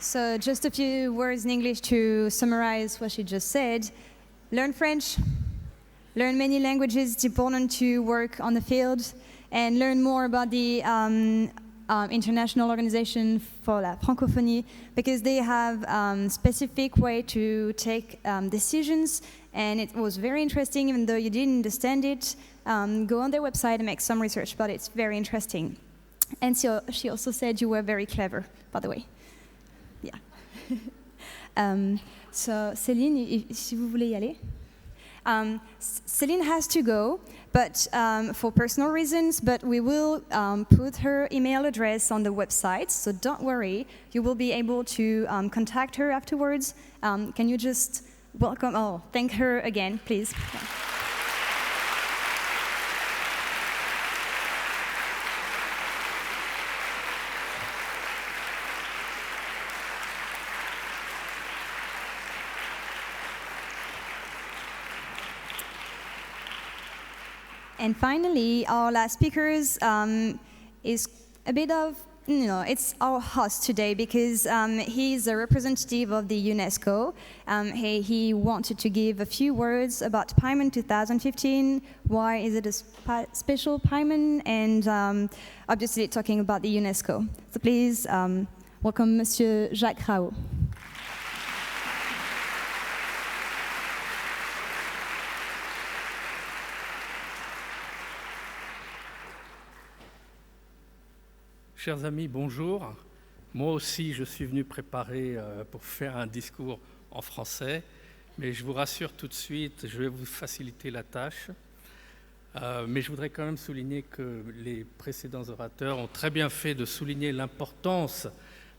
So just a few words in English to summarize what she just said. Learn French, learn many languages. It's important to work on the field and learn more about the International Organization for la Francophonie, because they have specific way to take decisions, and it was very interesting. Even though you didn't understand it, go on their website and make some research about it. It's very interesting. And so she also said you were very clever, by the way. Yeah. So Céline, si vous voulez y aller. Céline has to go, but for personal reasons, but we will put her email address on the website, so don't worry, you will be able to contact her afterwards. Can you just thank her again, please? And finally, our last speaker is a bit of, it's our host today, because he's a representative of the UNESCO. He wanted to give a few words about PIMUN 2015, why is it a special PIMUN, and obviously talking about the UNESCO. So please welcome Monsieur Jacques Raoult. Chers amis, bonjour. Moi aussi, je suis venu préparer pour faire un discours en français, mais je vous rassure tout de suite, je vais vous faciliter la tâche. Mais je voudrais quand même souligner que les précédents orateurs ont très bien fait de souligner l'importance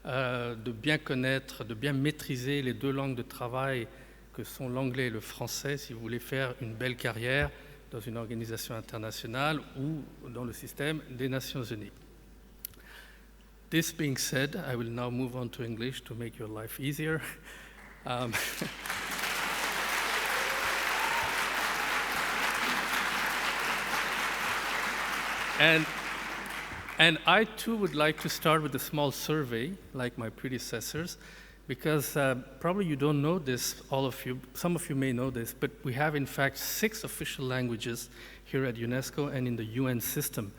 de bien connaître, de bien maîtriser les deux langues de travail que sont l'anglais et le français si vous voulez faire une belle carrière dans une organisation internationale ou dans le système des Nations Unies. This being said, I will now move on to English to make your life easier. And I too would like to start with a small survey, like my predecessors, because probably you don't know this, all of you, some of you may know this, but we have in fact 6 official languages here at UNESCO and in the UN system,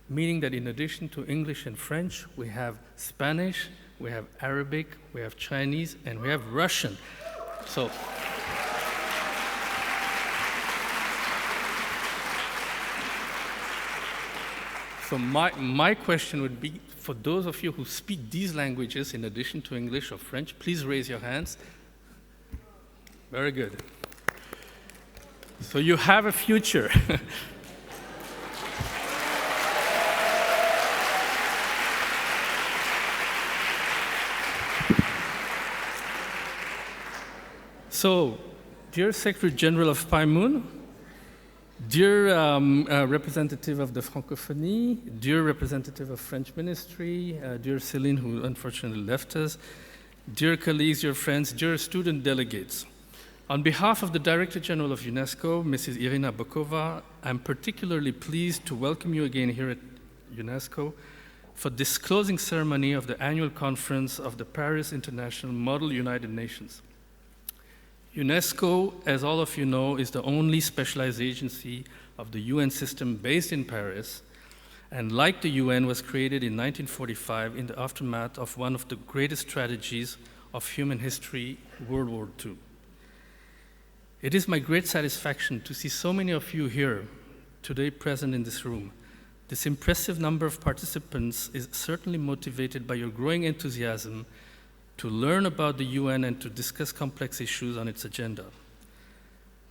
meaning that in addition to English and French, we have Spanish, we have Arabic, we have Chinese, and we have Russian. So my question would be, for those of you who speak these languages in addition to English or French, please raise your hands. Very good. So you have a future. So, dear Secretary General of PIMUN, dear representative of the Francophonie, dear representative of French Ministry, dear Céline, who unfortunately left us, dear colleagues, dear friends, dear student delegates. On behalf of the Director General of UNESCO, Mrs. Irina Bokova, I'm particularly pleased to welcome you again here at UNESCO for this closing ceremony of the annual conference of the Paris International Model United Nations. UNESCO, as all of you know, is the only specialized agency of the UN system based in Paris, and like the UN, was created in 1945 in the aftermath of one of the greatest tragedies of human history, World War II. It is my great satisfaction to see so many of you here today present in this room. This impressive number of participants is certainly motivated by your growing enthusiasm to learn about the UN and to discuss complex issues on its agenda.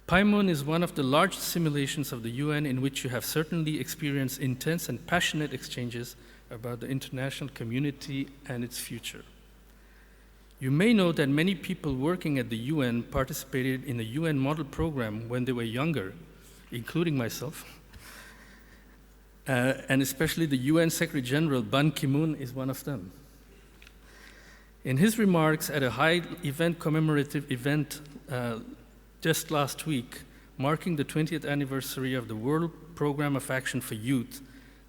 PIMUN is one of the largest simulations of the UN in which you have certainly experienced intense and passionate exchanges about the international community and its future. You may know that many people working at the UN participated in the UN model program when they were younger, including myself. And especially the UN Secretary General, Ban Ki-moon, is one of them. In his remarks at a high-event commemorative event just last week, marking the 20th anniversary of the World Programme of Action for Youth,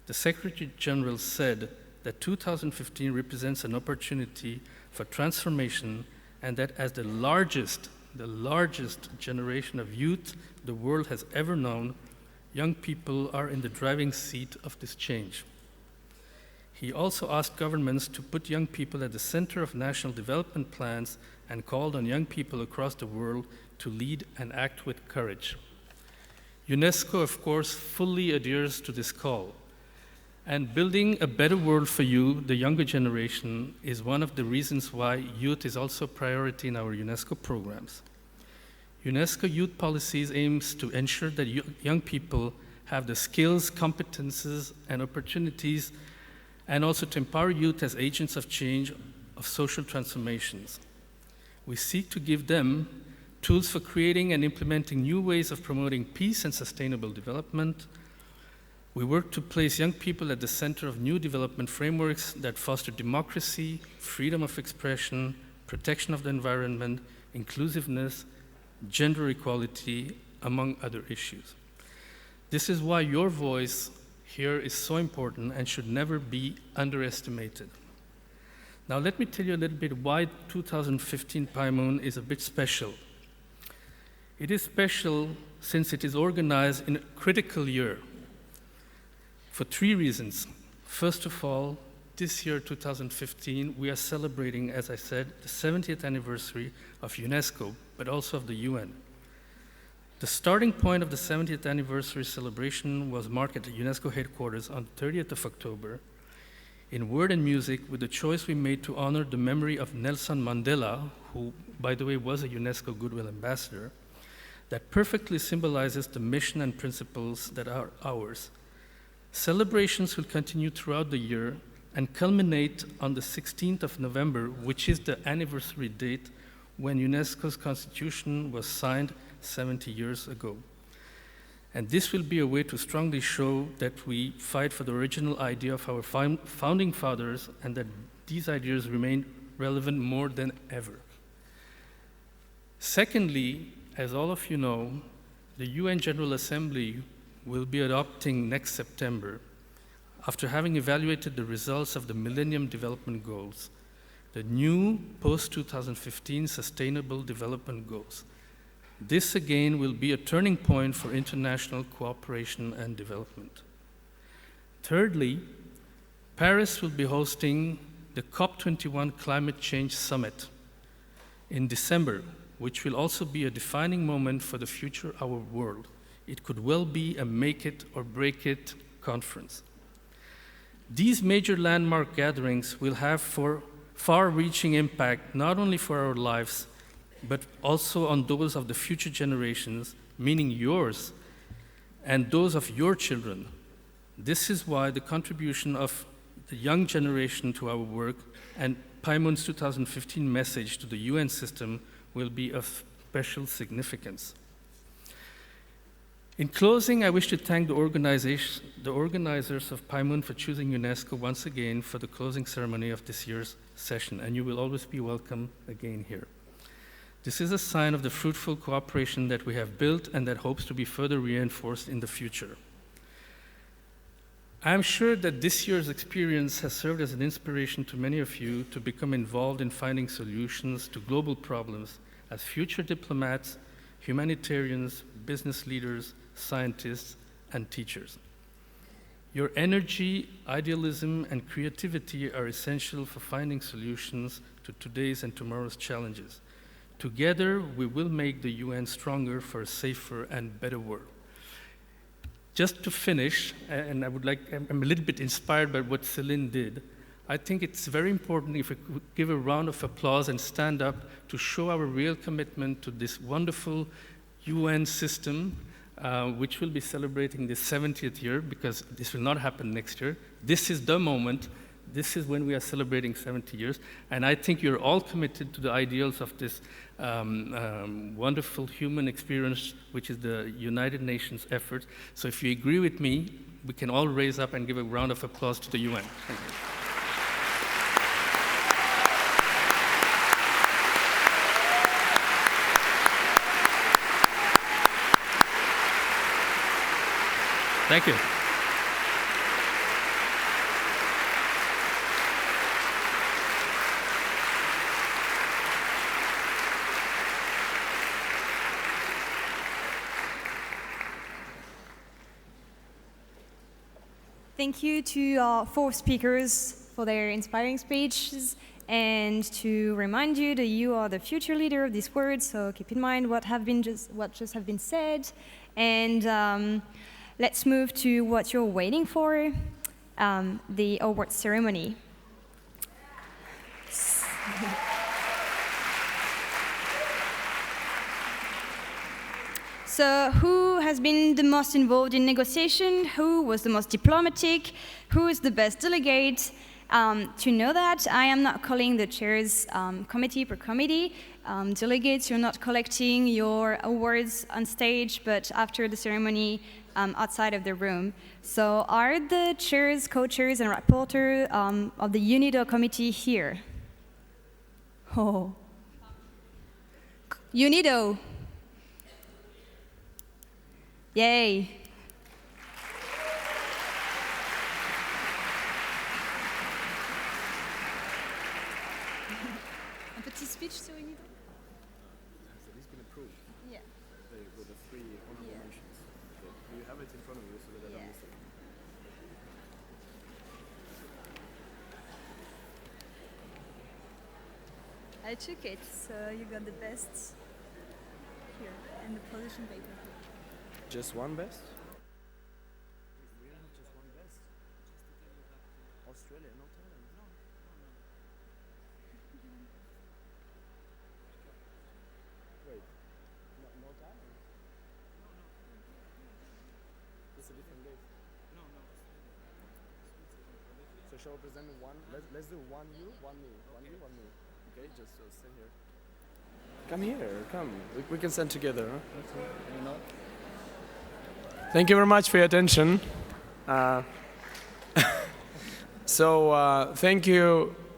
the Secretary General said that 2015 represents an opportunity for transformation, and that as the largest generation of youth the world has ever known, young people are in the driving seat of this change. He also asked governments to put young people at the center of national development plans and called on young people across the world to lead and act with courage. UNESCO, of course, fully adheres to this call. And building a better world for you, the younger generation, is one of the reasons why youth is also a priority in our UNESCO programs. UNESCO Youth Policies aims to ensure that young people have the skills, competences, and opportunities, and also to empower youth as agents of change, of social transformations. We seek to give them tools for creating and implementing new ways of promoting peace and sustainable development. We work to place young people at the center of new development frameworks that foster democracy, freedom of expression, protection of the environment, inclusiveness, gender equality, among other issues. This is why your voice here is so important and should never be underestimated. Now let me tell you a little bit why 2015 PIMUN is a bit special. It is special since it is organized in a critical year for 3 reasons. First of all, this year, 2015, we are celebrating, as I said, the 70th anniversary of UNESCO, but also of the UN. The starting point of the 70th anniversary celebration was marked at the UNESCO headquarters on the 30th of October in word and music with the choice we made to honor the memory of Nelson Mandela, who, by the way, was a UNESCO Goodwill Ambassador, that perfectly symbolizes the mission and principles that are ours. Celebrations will continue throughout the year and culminate on the 16th of November, which is the anniversary date when UNESCO's constitution was signed 70 years ago. And this will be a way to strongly show that we fight for the original idea of our founding fathers and that these ideas remain relevant more than ever. Secondly, as all of you know, the UN General Assembly will be adopting next September, after having evaluated the results of the Millennium Development Goals, the new post-2015 Sustainable Development Goals. This again will be a turning point for international cooperation and development. Thirdly, Paris will be hosting the COP21 Climate Change Summit in December, which will also be a defining moment for the future of our world. It could well be a make it or break it conference. These major landmark gatherings will have far-reaching impact not only for our lives, but also on those of the future generations, meaning yours and those of your children. This is why the contribution of the young generation to our work and PIMUN's 2015 message to the UN system will be of special significance. In closing, I wish to thank the organizers of PIMUN for choosing UNESCO once again for the closing ceremony of this year's session, and you will always be welcome again here. This is a sign of the fruitful cooperation that we have built and that hopes to be further reinforced in the future. I am sure that this year's experience has served as an inspiration to many of you to become involved in finding solutions to global problems as future diplomats, humanitarians, business leaders, scientists, and teachers. Your energy, idealism, and creativity are essential for finding solutions to today's and tomorrow's challenges. Together, we will make the UN stronger for a safer and better world. Just to finish, and I'm a little bit inspired by what Céline did, I think it's very important if we could give a round of applause and stand up to show our real commitment to this wonderful UN system, which will be celebrating the 70th year, because this will not happen next year. This is the moment. This is when we are celebrating 70 years, and I think you're all committed to the ideals of this wonderful human experience, which is the United Nations effort. So if you agree with me, we can all raise up and give a round of applause to the UN. Thank you. Thank you. Thank you to our 4 speakers for their inspiring speeches, and to remind you that you are the future leader of this world, so keep in mind what just have been said. And let's move to what you're waiting for, the award ceremony. So who has been the most involved in negotiation? Who was the most diplomatic? Who is the best delegate? To know that, I am not calling the chairs committee per committee. Delegates, you're not collecting your awards on stage, but after the ceremony outside of the room. So are the chairs, co-chairs, and rapporteur of the UNIDO committee here? Oh. UNIDO. Yay. Un petit speech sur UNIDO? So he's been approved. Yeah. With the 3 honorable mentions. Okay. Do you have it in front of you so that I don't miss it? I took it, so you got the best here, and the position paper. Just one best? We don't have just one best. Australia, no Thailand. Wait, no Thailand? It's a different date. So shall we present one? Let's do one you, one me. One you, one me. Okay, just stay here. Come here, come. We can stand together, huh? Thank you very much for your attention.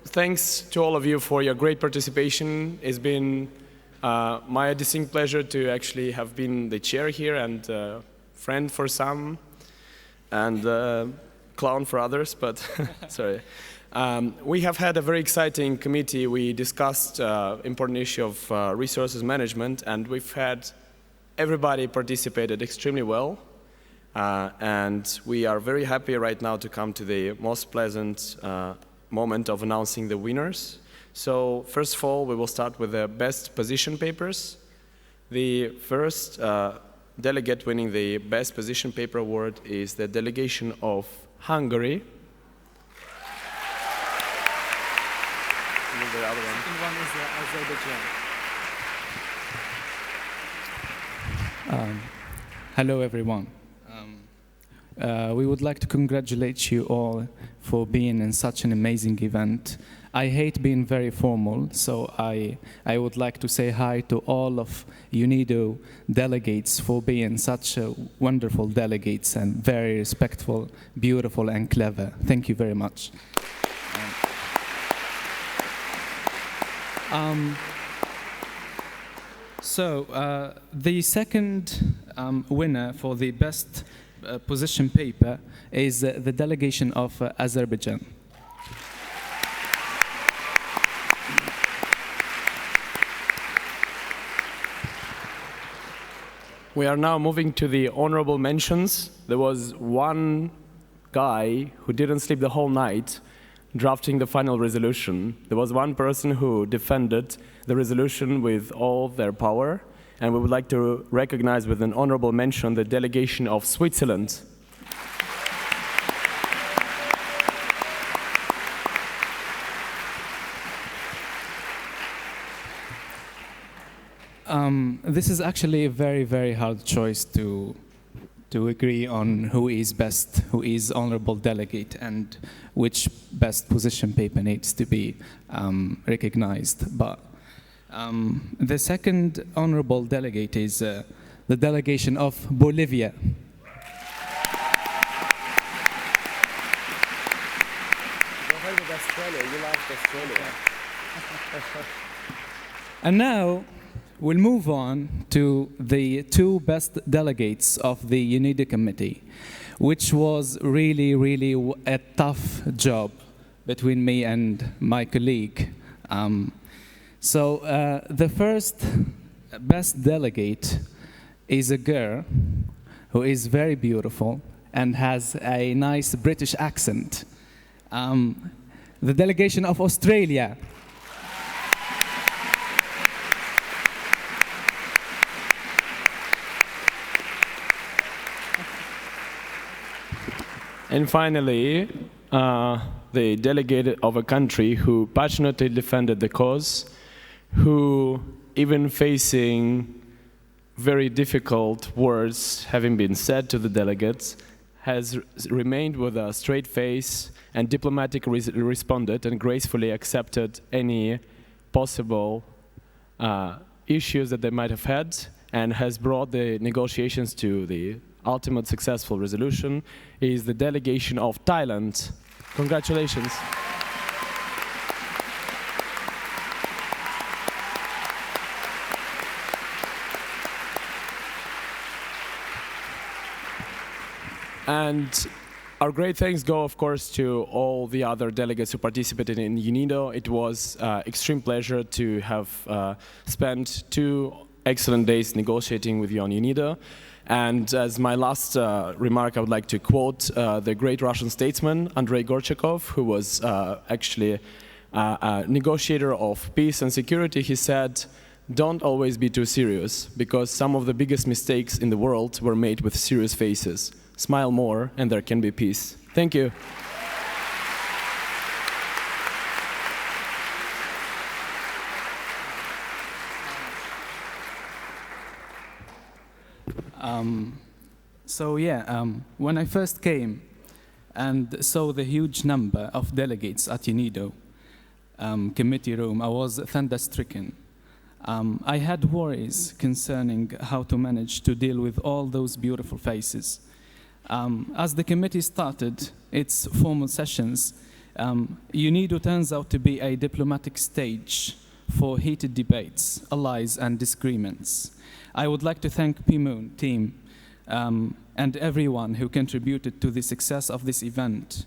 Thanks to all of you for your great participation. It's been my distinct pleasure to actually have been the chair here and friend for some and clown for others, but sorry. We have had a very exciting committee. We discussed important issue of resources management, and we've had everybody participated extremely well. And we are very happy right now to come to the most pleasant moment of announcing the winners. So first of all, we will start with the best position papers. The first delegate winning the best position paper award is the delegation of Hungary. And the other one. Second one is Azerbaijan. Hello, everyone. We would like to congratulate you all for being in such an amazing event. I hate being very formal, so I would like to say hi to all of UNIDO delegates for being such wonderful delegates and very respectful, beautiful, and clever. Thank you very much. The second winner for the best position paper is the delegation of Azerbaijan. We are now moving to the honorable mentions. There was one guy who didn't sleep the whole night drafting the final resolution. There was one person who defended the resolution with all their power, and we would like to recognize with an honorable mention the delegation of Switzerland. This is actually a very, very hard choice to agree on who is best, who is honorable delegate, and which best position paper needs to be recognized. But the second honorable delegate is the delegation of Bolivia. Your favorite Australia, you liked Australia. And now we'll move on to the two best delegates of the UNIDO committee, which was really, really a tough job between me and my colleague. The first best delegate is a girl who is very beautiful, and has a nice British accent. The delegation of Australia. And finally, the delegate of a country who passionately defended the cause, who, even facing very difficult words having been said to the delegates, has remained with a straight face and diplomatically responded and gracefully accepted any possible issues that they might have had, and has brought the negotiations to the ultimate successful resolution, is the delegation of Thailand. Congratulations. And our great thanks go, of course, to all the other delegates who participated in UNIDO. It was extreme pleasure to have spent 2 excellent days negotiating with you on UNIDO. And as my last remark, I would like to quote the great Russian statesman, Andrei Gorchakov, who was actually a negotiator of peace and security. He said, "Don't always be too serious, because some of the biggest mistakes in the world were made with serious faces. Smile more, and there can be peace." Thank you. When I first came and saw the huge number of delegates at UNIDO committee room, I was thunder-stricken. I had worries concerning how to manage to deal with all those beautiful faces. As the committee started its formal sessions, UNIDO turns out to be a diplomatic stage for heated debates, allies, and disagreements. I would like to thank PIMUN team and everyone who contributed to the success of this event.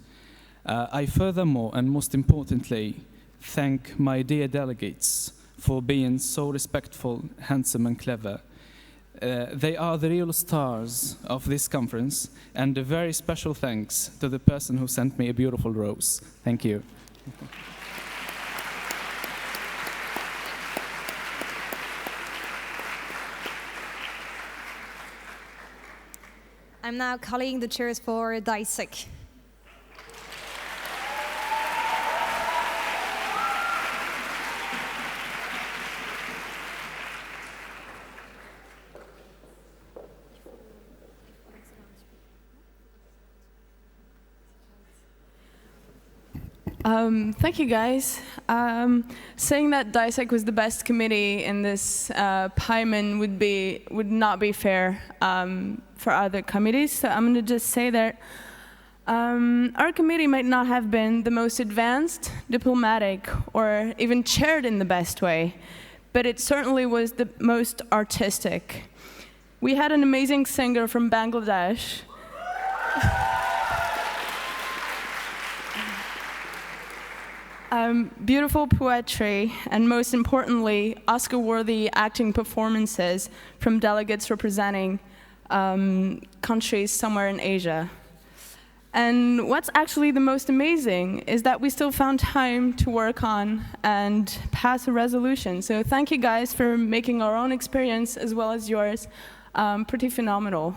I furthermore, and most importantly, thank my dear delegates for being so respectful, handsome, and clever. They are the real stars of this conference, and a very special thanks to the person who sent me a beautiful rose. Thank you. I'm now calling the chairs for DISEC. Thank you, guys. Saying that DISEC was the best committee in this PIMUN would not be fair for other committees. So I'm going to just say that our committee might not have been the most advanced, diplomatic, or even chaired in the best way, but it certainly was the most artistic. We had an amazing singer from Bangladesh. Beautiful poetry, and most importantly, Oscar-worthy acting performances from delegates representing countries somewhere in Asia. And what's actually the most amazing is that we still found time to work on and pass a resolution. So thank you guys for making our own experience, as well as yours, pretty phenomenal.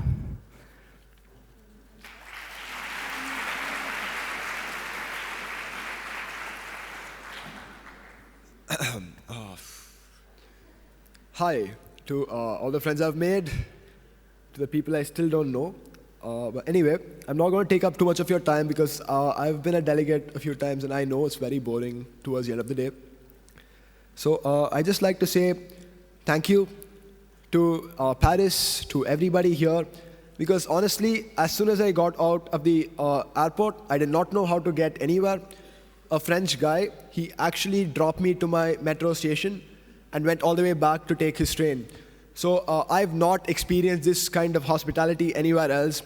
Hi to all the friends I've made, to the people I still don't know. But anyway, I'm not going to take up too much of your time because I've been a delegate a few times and I know it's very boring towards the end of the day. So I just like to say thank you to Paris, to everybody here, because honestly, as soon as I got out of the airport, I did not know how to get anywhere. A French guy, he actually dropped me to my metro station and went all the way back to take his train. So I've not experienced this kind of hospitality anywhere else.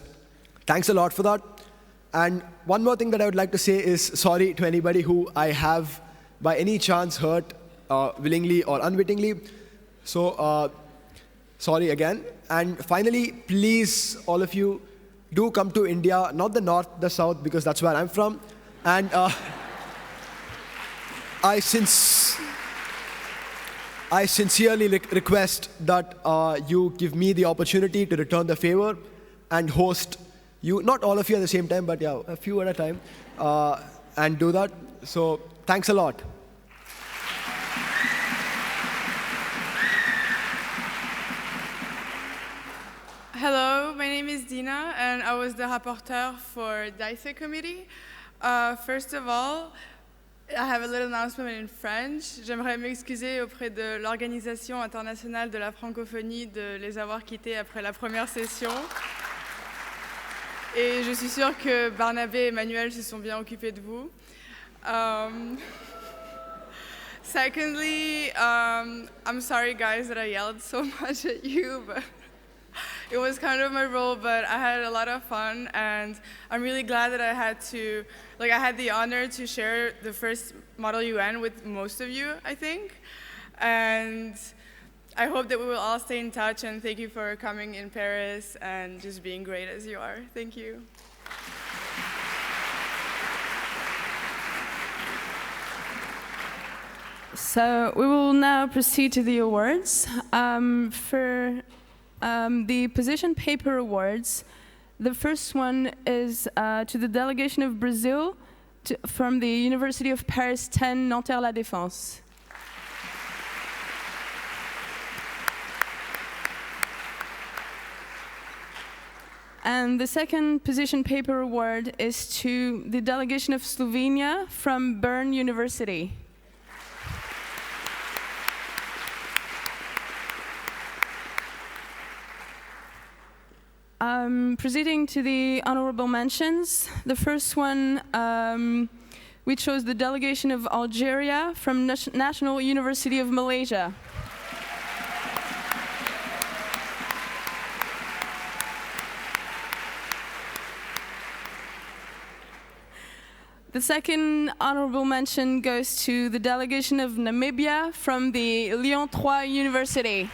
Thanks a lot for that. And one more thing that I would like to say is sorry to anybody who I have by any chance hurt, willingly or unwittingly. So sorry again. And finally, please, all of you, do come to India, not the north, the south, because that's where I'm from. And I sincerely request that you give me the opportunity to return the favor and host you, not all of you at the same time, but yeah, a few at a time, and do that. So thanks a lot. Hello, my name is Dina, and I was the rapporteur for DICE committee. First of all, I have a little announcement in French. J'aimerais m'excuser auprès de l'Organisation internationale de la francophonie de les avoir quittés après la première session. Et je suis sûre que Barnabé et Emmanuel se sont bien occupés de vous. Secondly, I'm sorry guys that I yelled so much at you, but it was kind of my role, but I had a lot of fun, and I'm really glad that I had the honor to share the first Model UN with most of you, I think. And I hope that we will all stay in touch, and thank you for coming in Paris and just being great as you are. Thank you. So we will now proceed to the awards. For the position paper awards, the first one is to the delegation of Brazil from the University of Paris 10, Nanterre-La Défense. And the second position paper award is to the delegation of Slovenia from Bern University. Proceeding to the honorable mentions, the first one, we chose the delegation of Algeria from National University of Malaysia. The second honorable mention goes to the delegation of Namibia from the Lyon 3 University.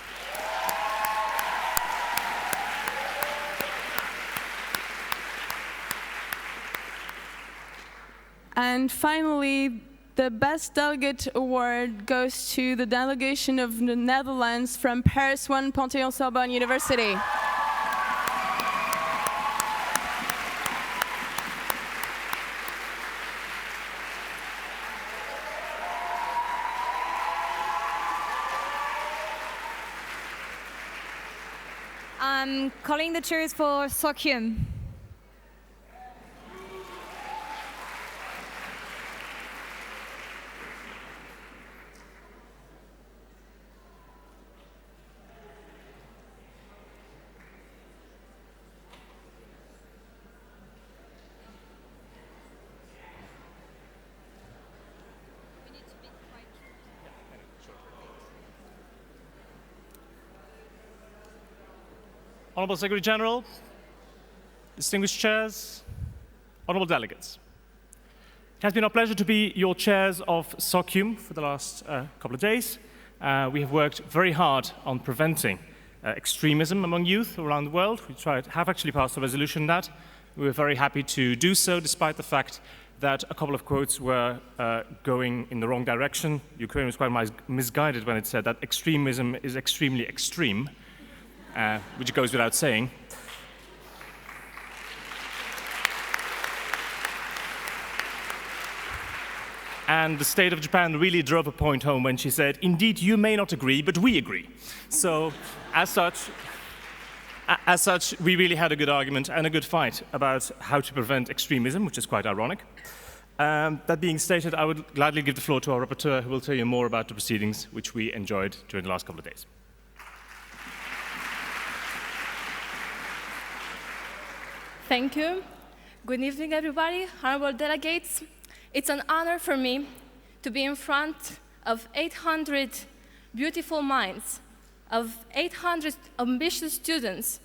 And finally, the Best Delegate Award goes to the delegation of the Netherlands from Paris 1 Panthéon-Sorbonne University. I'm calling the cheers for Sokyum. Honorable Secretary General, distinguished chairs, honorable delegates. It has been our pleasure to be your chairs of Sokyum for the last couple of days. We have worked very hard on preventing extremism among youth around the world. We have actually passed a resolution on that. We were very happy to do so, despite the fact that a couple of quotes were going in the wrong direction. Ukraine was quite misguided when it said that extremism is extremely extreme. Which goes without saying. And the state of Japan really drove a point home when she said, indeed, you may not agree, but we agree. So, as such, we really had a good argument and a good fight about how to prevent extremism, which is quite ironic. That being stated, I would gladly give the floor to our rapporteur, who will tell you more about the proceedings which we enjoyed during the last couple of days. Thank you. Good evening, everybody, honorable delegates. It's an honor for me to be in front of 800 beautiful minds, of 800 ambitious students,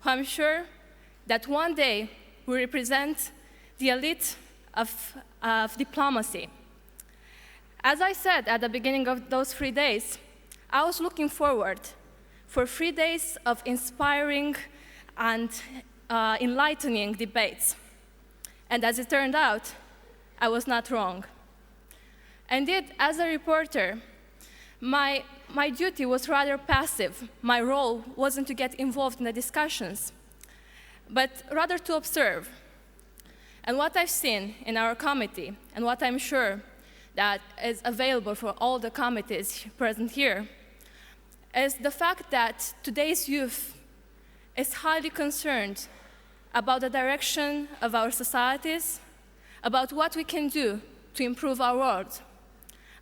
who I'm sure that one day will represent the elite of diplomacy. As I said at the beginning of those 3 days, I was looking forward for 3 days of inspiring and enlightening debates. And as it turned out, I was not wrong. Indeed, as a reporter, my duty was rather passive. My role wasn't to get involved in the discussions, but rather to observe. And what I've seen in our committee, and what I'm sure that is available for all the committees present here, is the fact that today's youth is highly concerned about the direction of our societies, about what we can do to improve our world.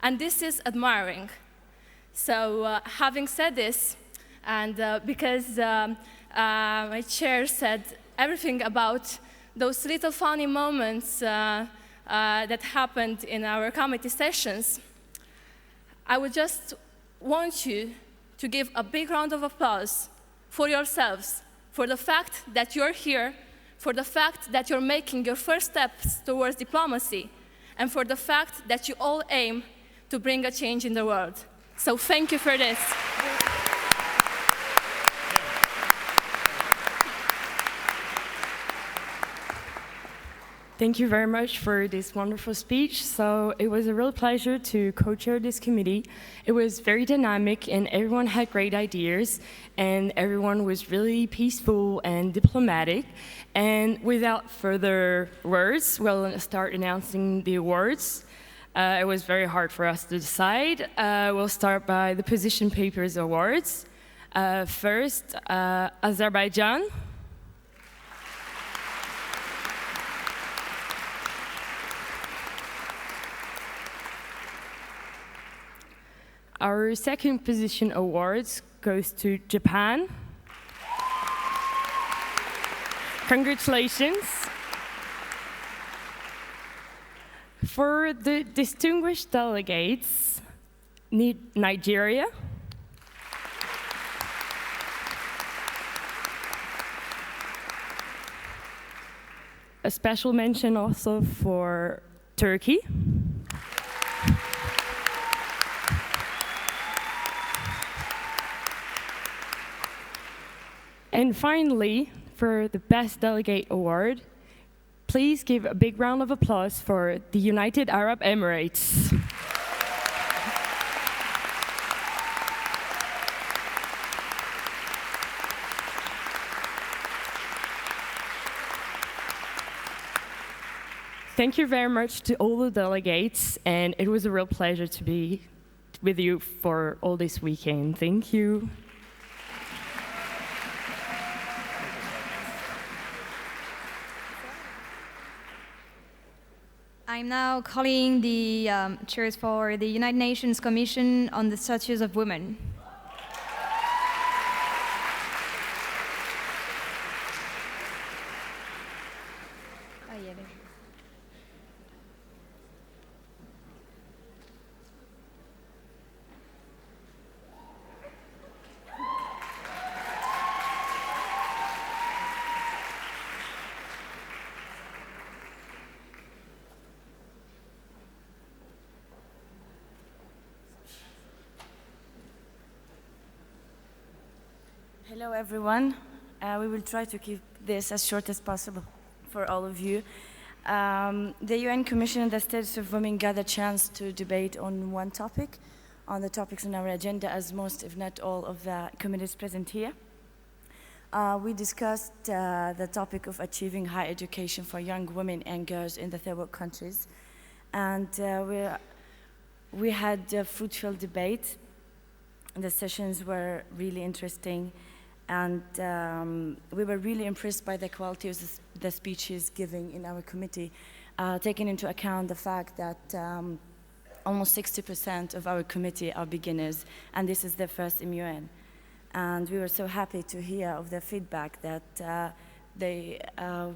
And this is admiring. So having said this, and because my chair said everything about those little funny moments that happened in our committee sessions, I would just want you to give a big round of applause for yourselves, for the fact that you're here, for the fact that you're making your first steps towards diplomacy, and for the fact that you all aim to bring a change in the world. So thank you for this. Thank you very much for this wonderful speech. So it was a real pleasure to co-chair this committee. It was very dynamic and everyone had great ideas and everyone was really peaceful and diplomatic. And without further words, we'll start announcing the awards. It was very hard for us to decide. We'll start by the Position Papers Awards. First, Azerbaijan. Our second position awards goes to Japan. Congratulations. For the distinguished delegates, Nigeria. A special mention also for Turkey. And finally, for the Best Delegate Award, please give a big round of applause for the United Arab Emirates. Thank you very much to all the delegates, and it was a real pleasure to be with you for all this weekend. Thank you. I'm now calling the chairs for the United Nations Commission on the Status of Women. Hello, everyone. We will try to keep this as short as possible for all of you. The UN Commission on the Status of Women got a chance to debate on one topic, on the topics on our agenda, as most, if not all, of the committees present here. We discussed the topic of achieving higher education for young women and girls in the third world countries. And we had a fruitful debate. The sessions were really interesting. And we were really impressed by the quality of the speeches given in our committee, taking into account the fact that almost 60% of our committee are beginners, and this is their first MUN. And we were so happy to hear of their feedback that they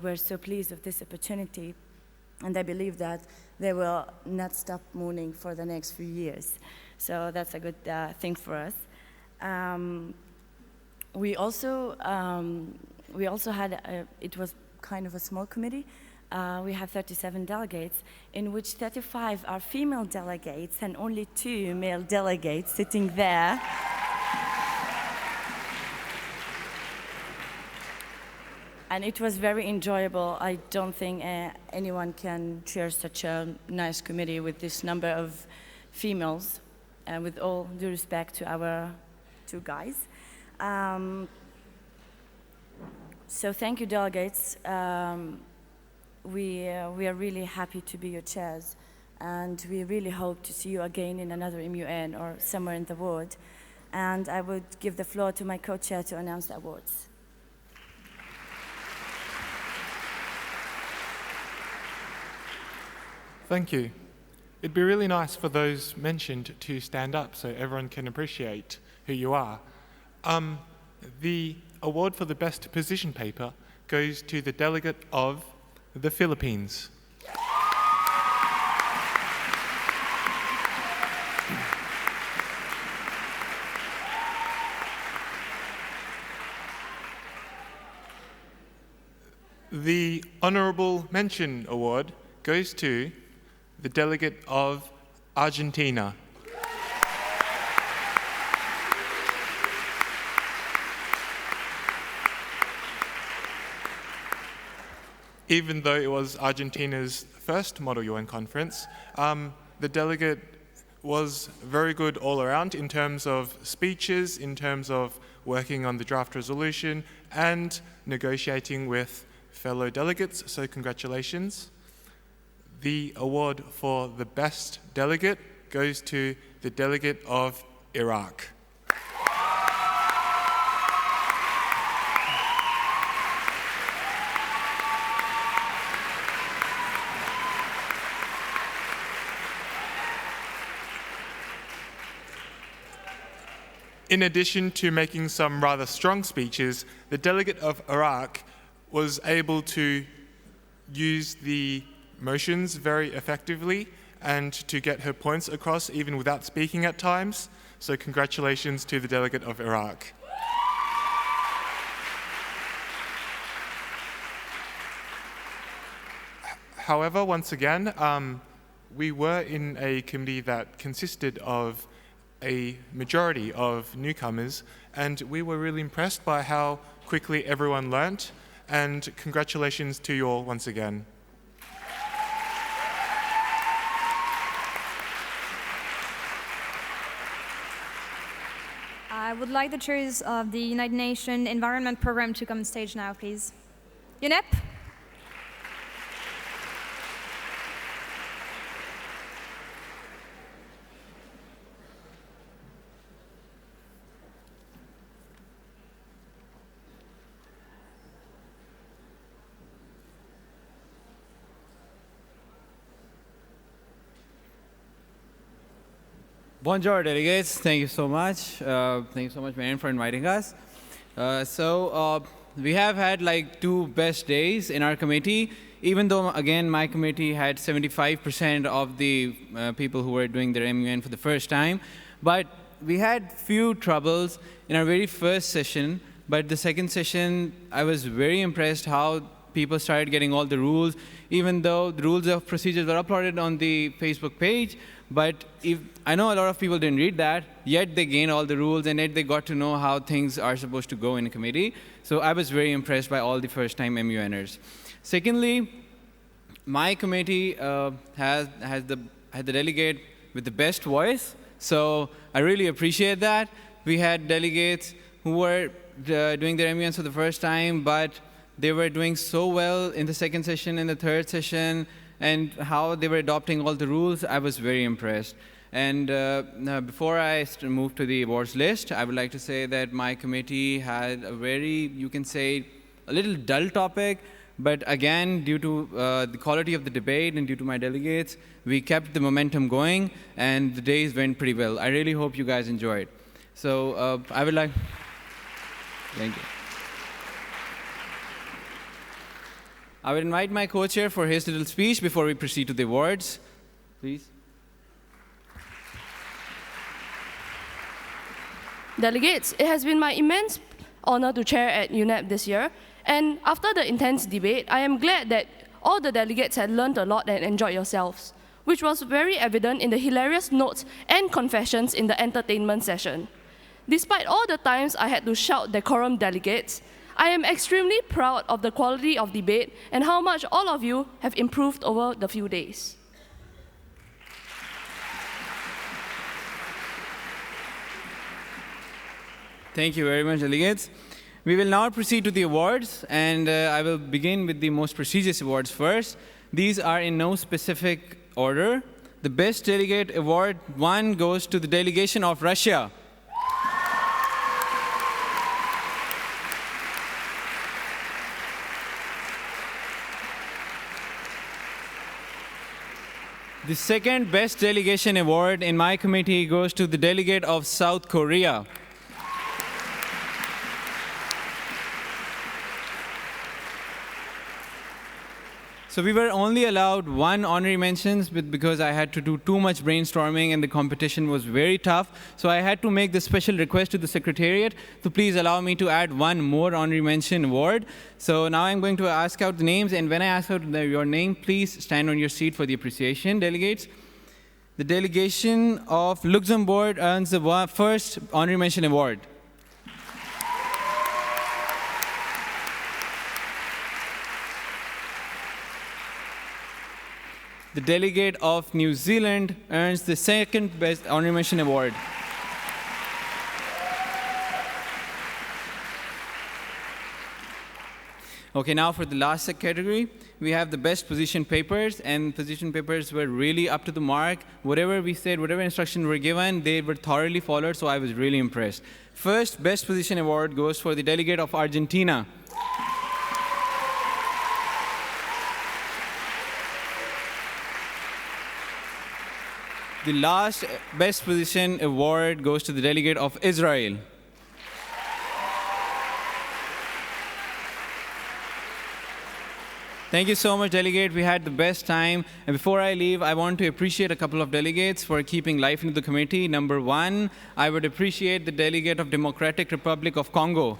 were so pleased with this opportunity, and I believe that they will not stop mourning for the next few years. So that's a good thing for us. We also had, it was kind of a small committee. We had 37 delegates, in which 35 are female delegates and only 2 male delegates sitting there. And it was very enjoyable. I don't think anyone can chair such a nice committee with this number of females, with all due respect to our two guys. So thank you, delegates. We are really happy to be your chairs, and we really hope to see you again in another MUN or somewhere in the world. And I would give the floor to my co-chair to announce the awards. Thank you. It'd be really nice for those mentioned to stand up so everyone can appreciate who you are. The award for the best position paper goes to the delegate of the Philippines. The Honorable Mention Award goes to the delegate of Argentina. Even though it was Argentina's first Model UN conference, the delegate was very good all around in terms of speeches, in terms of working on the draft resolution, and negotiating with fellow delegates, so congratulations. The award for the best delegate goes to the delegate of Iraq. In addition to making some rather strong speeches, the delegate of Iraq was able to use the motions very effectively and to get her points across even without speaking at times. So congratulations to the delegate of Iraq. However, once again, we were in a committee that consisted of a majority of newcomers, and we were really impressed by how quickly everyone learnt, and congratulations to you all once again. I would like the chairs of the United Nations Environment Programme to come on stage now, please. UNEP? Bonjour, delegates. Thank you so much. Thank you so much, Marian, for inviting us. We have had like 2 best days in our committee, even though, again, my committee had 75% of the people who were doing their MUN for the first time. But we had few troubles in our very first session. But the second session, I was very impressed how people started getting all the rules, even though the rules of procedures were uploaded on the Facebook page. But I know a lot of people didn't read that, yet they gained all the rules, and yet they got to know how things are supposed to go in a committee. So I was very impressed by all the first-time MUNers. Secondly, my committee had the delegate with the best voice, so I really appreciate that. We had delegates who were doing their MUNs for the first time, but they were doing so well in the second session, in the third session, and how they were adopting all the rules, I was very impressed. And before I move to the awards list, I would like to say that my committee had a very, you can say, a little dull topic, but again, due to the quality of the debate and due to my delegates, we kept the momentum going, and the days went pretty well. I really hope you guys enjoyed. So I would like, thank you. I would invite my co-chair for his little speech before we proceed to the awards. Please. Delegates, it has been my immense honor to chair at UNEP this year. And after the intense debate, I am glad that all the delegates had learned a lot and enjoyed yourselves, which was very evident in the hilarious notes and confessions in the entertainment session. Despite all the times I had to shout decorum delegates, I am extremely proud of the quality of debate and how much all of you have improved over the few days. Thank you very much, delegates. We will now proceed to the awards, and I will begin with the most prestigious awards first. These are in no specific order. The Best Delegate Award 1 goes to the delegation of Russia. The second Best Delegation Award in my committee goes to the delegate of South Korea. So we were only allowed one honorary mentions because I had to do too much brainstorming and the competition was very tough. So I had to make the special request to the Secretariat to please allow me to add one more honorary mention award. So now I'm going to ask out the names, and when I ask out your name, please stand on your seat for the appreciation, delegates. The delegation of Luxembourg earns the first honorary mention award. The delegate of New Zealand earns the second best honorary mention award. Okay, now for the last category, we have the best position papers, and position papers were really up to the mark. Whatever we said, whatever instructions were given, they were thoroughly followed, so I was really impressed. First best position award goes for the delegate of Argentina. The last best position award goes to the delegate of Israel. Thank you so much, delegate. We had the best time. And before I leave, I want to appreciate a couple of delegates for keeping life into the committee. Number one, I would appreciate the delegate of Democratic Republic of Congo.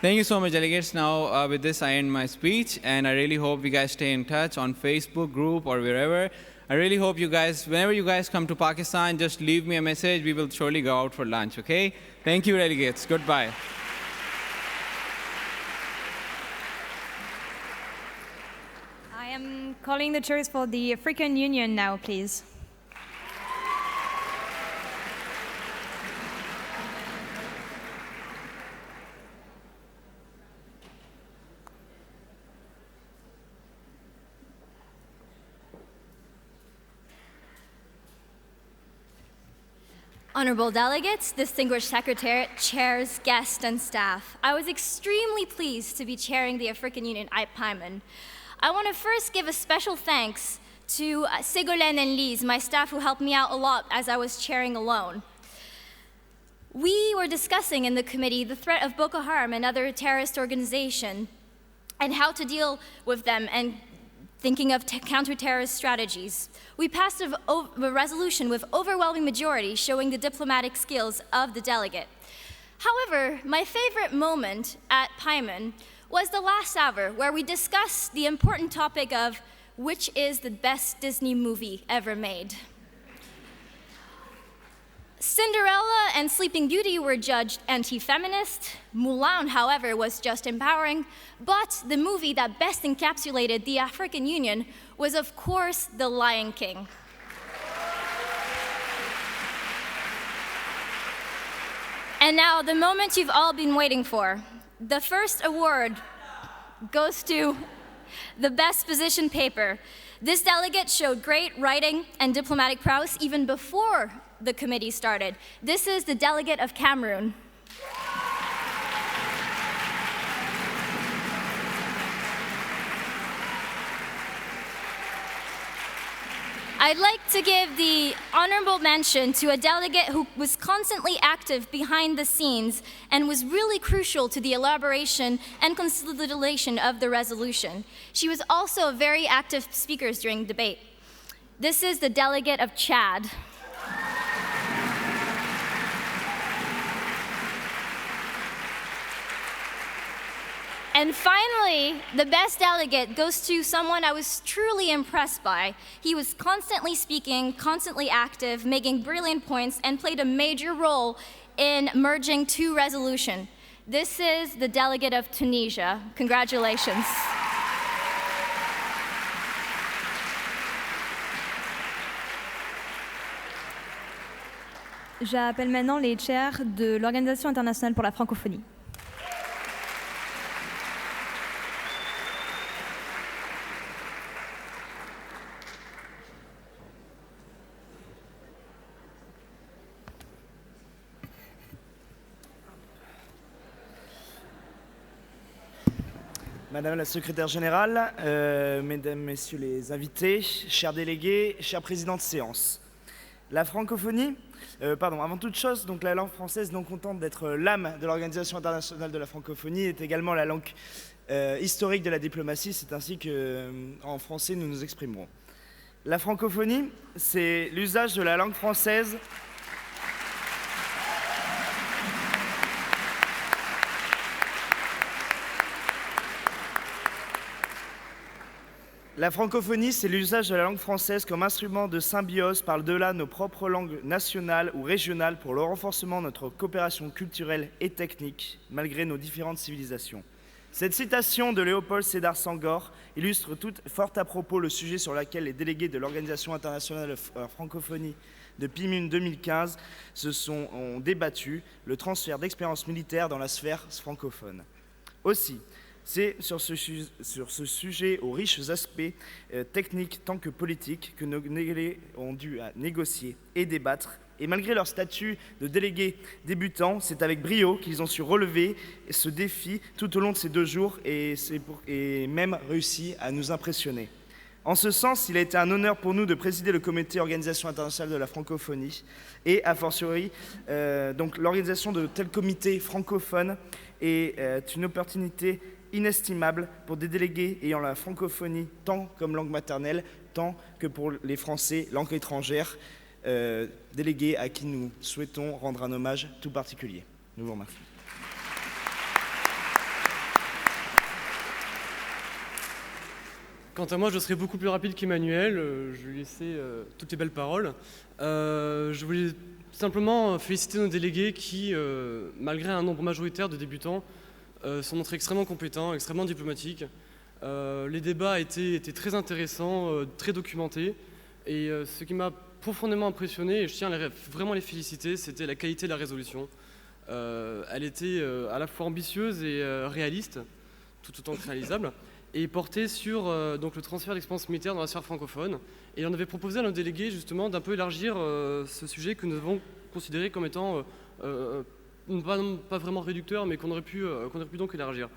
Thank you so much, delegates. Now, with this, I end my speech, and I really hope you guys stay in touch on Facebook group or wherever. I really hope you guys, whenever you guys come to Pakistan, just leave me a message. We will surely go out for lunch, okay? Thank you, delegates. Goodbye. I am calling the chairs for the African Union now, please. Honorable delegates, distinguished secretariat, chairs, guests, and staff, I was extremely pleased to be chairing the African Union PIMUN. I want to first give a special thanks to Ségolène and Lise, my staff who helped me out a lot as I was chairing alone. We were discussing in the committee the threat of Boko Haram and other terrorist organizations and how to deal with them and thinking of counter-terrorist strategies. We passed a resolution with overwhelming majority showing the diplomatic skills of the delegate. However, my favorite moment at PIMUN was the last hour where we discussed the important topic of which is the best Disney movie ever made. Cinderella and Sleeping Beauty were judged anti-feminist. Mulan, however, was just empowering. But the movie that best encapsulated the African Union was, of course, The Lion King. And now, the moment you've all been waiting for. The first award goes to the best position paper. This delegate showed great writing and diplomatic prowess even before the committee started. This is the delegate of Cameroon. I'd like to give the honorable mention to a delegate who was constantly active behind the scenes and was really crucial to the elaboration and consolidation of the resolution. She was also a very active speaker during debate. This is the delegate of Chad. And finally, the best delegate goes to someone I was truly impressed by. He was constantly speaking, constantly active, making brilliant points, and played a major role in merging 2 resolutions. This is the delegate of Tunisia. Congratulations. J'appelle maintenant les chairs de l'Organisation internationale pour la francophonie. Madame la secrétaire générale, mesdames, messieurs les invités, chers délégués, chers présidents de séance. La francophonie, avant toute chose, donc la langue française, non contente d'être l'âme de l'Organisation internationale de la francophonie, est également la langue historique de la diplomatie. C'est ainsi qu'en français, nous nous exprimerons. La francophonie, c'est l'usage de la langue française La francophonie, c'est l'usage de la langue française comme instrument de symbiose par-delà nos propres langues nationales ou régionales pour le renforcement de notre coopération culturelle et technique, malgré nos différentes civilisations. Cette citation de Léopold Sédar Senghor illustre tout fort à propos le sujet sur lequel les délégués de l'Organisation internationale de la francophonie de PIMUN 2015 ont débattu, le transfert d'expériences militaires dans la sphère francophone. Aussi, c'est sur ce sujet aux riches aspects techniques tant que politiques que nos délégués ont dû négocier et débattre. Et malgré leur statut de délégués débutants, c'est avec brio qu'ils ont su relever ce défi tout au long de ces 2 jours et même réussi à nous impressionner. En ce sens, il a été un honneur pour nous de présider le comité Organisation internationale de la francophonie et, a fortiori, donc l'organisation de tels comités francophones est une opportunité inestimable pour des délégués ayant la francophonie tant comme langue maternelle, tant que pour les Français, langue étrangère, délégués à qui nous souhaitons rendre un hommage tout particulier. Nous vous remercions. Quant à moi, je serai beaucoup plus rapide qu'Emmanuel. Je lui laisser toutes les belles paroles. Je voulais simplement féliciter nos délégués qui, malgré un nombre majoritaire de débutants, sont montrés extrêmement compétents, extrêmement diplomatiques. Les débats étaient très intéressants, très documentés. Et ce qui m'a profondément impressionné, et je tiens vraiment à les féliciter, c'était la qualité de la résolution. Elle était à la fois ambitieuse et réaliste, tout autant que réalisable, et portait sur donc le transfert d'expérience militaire dans la sphère francophone. Et on avait proposé à nos délégués justement d'un peu élargir ce sujet que nous avons considéré comme étant pas vraiment réducteur, mais qu'on aurait pu donc élargir.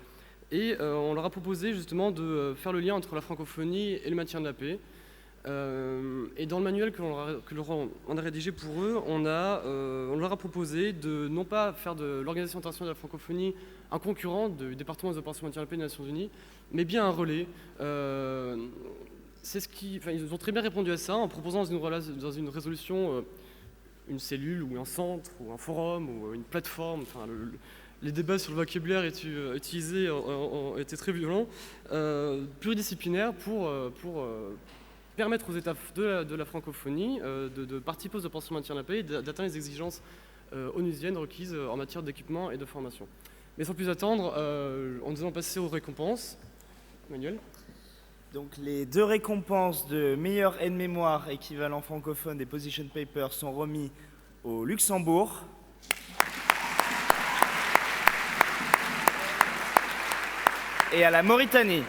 Et on leur a proposé justement de faire le lien entre la francophonie et le maintien de la paix. Et dans le manuel on a rédigé pour eux, on leur a proposé de non pas faire de l'Organisation internationale de la francophonie un concurrent du département des opérations de maintien de la paix des Nations Unies, mais bien un relais. Ils ont très bien répondu à ça en proposant dans une résolution une cellule ou un centre ou un forum ou une plateforme. Les débats sur le vocabulaire utilisés étaient très violents, pluridisciplinaires pour permettre aux États de la francophonie de participer aux opérations de maintien de la paix et d'atteindre les exigences onusiennes requises en matière d'équipement et de formation. Mais sans plus attendre, nous allons passer aux récompenses. Emmanuel. Donc les 2 récompenses de meilleur aide-mémoire équivalent francophone des position papers sont remis au Luxembourg. Et à la Mauritanie.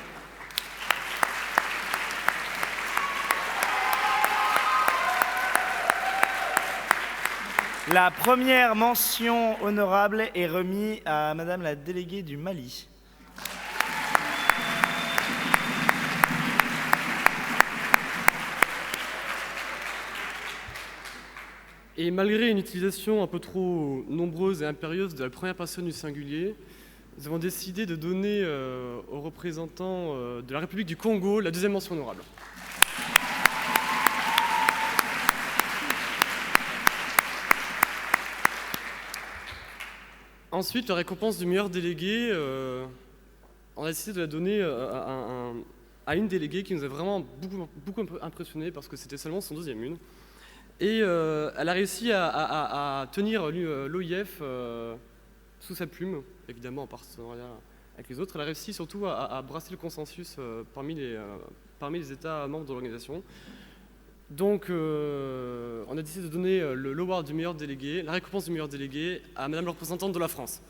La première mention honorable est remise à Madame la déléguée du Mali. Et malgré une utilisation un peu trop nombreuse et impérieuse de la première personne du singulier, nous avons décidé de donner aux représentants de la République du Congo la 2e mention honorable. Ensuite, la récompense du meilleur délégué on a décidé de la donner à une déléguée qui nous a vraiment beaucoup impressionné parce que c'était seulement son 2e une. Et elle a réussi à tenir l'OIF sous sa plume, évidemment en partenariat avec les autres. Elle a réussi surtout à brasser le consensus parmi les États membres de l'organisation. Donc on a décidé de donner l'award du meilleur délégué, la récompense du meilleur délégué à Madame la représentante de la France.